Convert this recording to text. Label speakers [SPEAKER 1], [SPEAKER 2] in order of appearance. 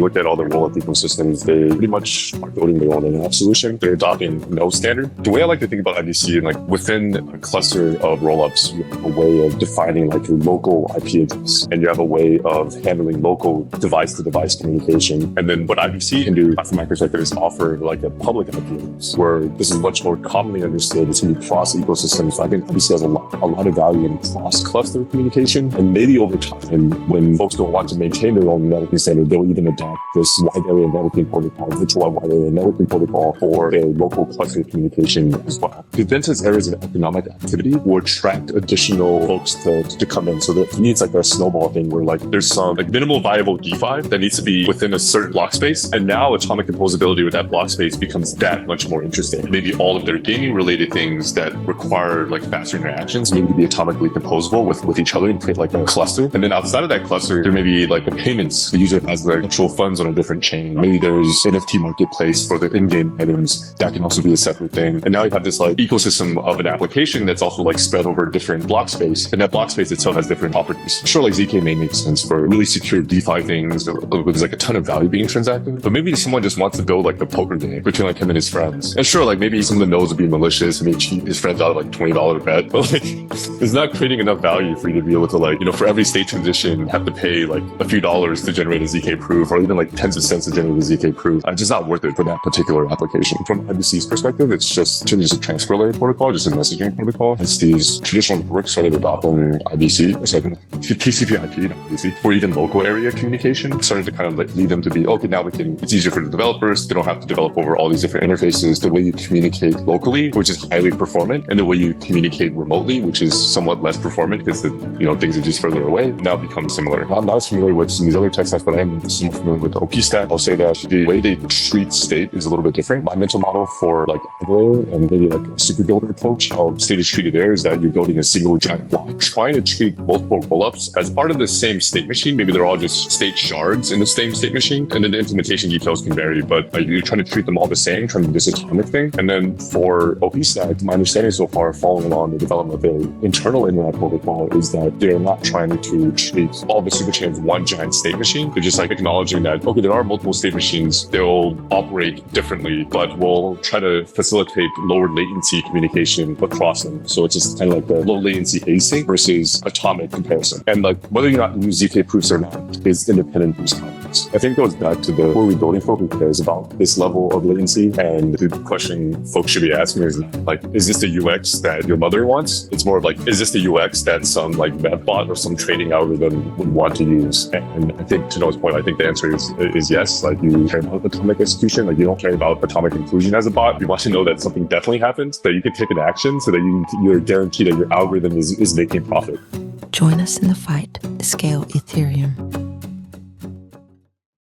[SPEAKER 1] look at all the rollup ecosystems, they pretty much are building their own in-app solution. They're adopting node standard. The way I like to think about IBC, and like within a cluster of rollups, you have a way of defining like your local IP address, and you have a way of handling local device-to-device communication. And then what IBC can do from my perspective is offer like a public IP address, where this is much more commonly understood. It's going to be cross ecosystems. So I think IBC has a lot of value in cross-cluster communication, and maybe over time, when folks don't want to maintain their own networking standard, they'll even adopt this wide area networking protocol, virtual wide area networking protocol for their local cluster communication as well. Because then since areas of economic activity will attract additional folks to come in. So that for me, it's like a snowball thing where like there's some like minimal viable DeFi that needs to be within a certain block space. And now atomic composability with that block space becomes that much more interesting. Maybe all of their gaming related things that require like faster interactions need to be atomically composable with each other and create like a cluster. And then outside of that cluster, there may be like the payments. The user has their actual funds on a different chain. Maybe there's NFT marketplace for the in-game items. That can also be a separate thing. And now you have this like ecosystem of an application that's also like spread over a different block space. And that block space itself has different properties. Sure, like ZK may make sense for really secure DeFi things. There's like a ton of value being transacted. But maybe someone just wants to build like a poker game between like him and his friends. And sure, like maybe some of the nodes would be malicious and may cheat his friends out of like $20 bet. But like it's not creating enough value for you to be able to like, you know, for every state transition, have to pay like a few dollars to generate a ZK proof, or even like tens of cents to generate a ZK proof. It's just not worth it for that particular application. From IBC's perspective, it's just a transfer layer protocol, just a messaging protocol. It's these traditional networks started adopting IBC, so TCP/IP, not IBC, or even local area communication. Started to kind of like lead them to be, okay, now it's easier for the developers. They don't have to develop over all these different interfaces. The way you communicate locally, which is highly performant, and the way you communicate remotely, which is somewhat less performant because things are just further away, now become similar. I'm not as familiar with some of these other tech stacks, but I am somewhat familiar with OP stack. I'll say that the way they treat state is a little bit different. My mental model for like layer and maybe like a super builder approach, how state is treated there is that you're building a single giant block. Trying to treat multiple rollups as part of the same state machine. Maybe they're all just state shards in the same state machine, and then the implementation details can vary, but you're trying to treat them all the same, trying to do this atomic thing. And then for OP stack, my understanding so far, following along the development of their internal internet protocol, is that they're not trying to treat all the superchains one giant state machine. They're just like acknowledging that, okay, there are multiple state machines. They'll operate differently, but we'll try to facilitate lower latency communication across them. So it's just kind of like the low latency async versus atomic comparison. And like whether you're not use ZK proofs or not is independent from context. I think it goes back to the who are we building for, who cares about this level of latency. And the question folks should be asking is like, is this the UX that your mother wants? It's more of like, is this the UX that some like web bot or some trading algorithm would want to use? And I think to Noah's point, I think the answer is yes. Like you care about atomic execution, like you don't care about atomic inclusion as a bot. You want to know that something definitely happens, that you can take an action so that you're guaranteed that your algorithm is making profit.
[SPEAKER 2] Join us in the fight to scale Ethereum.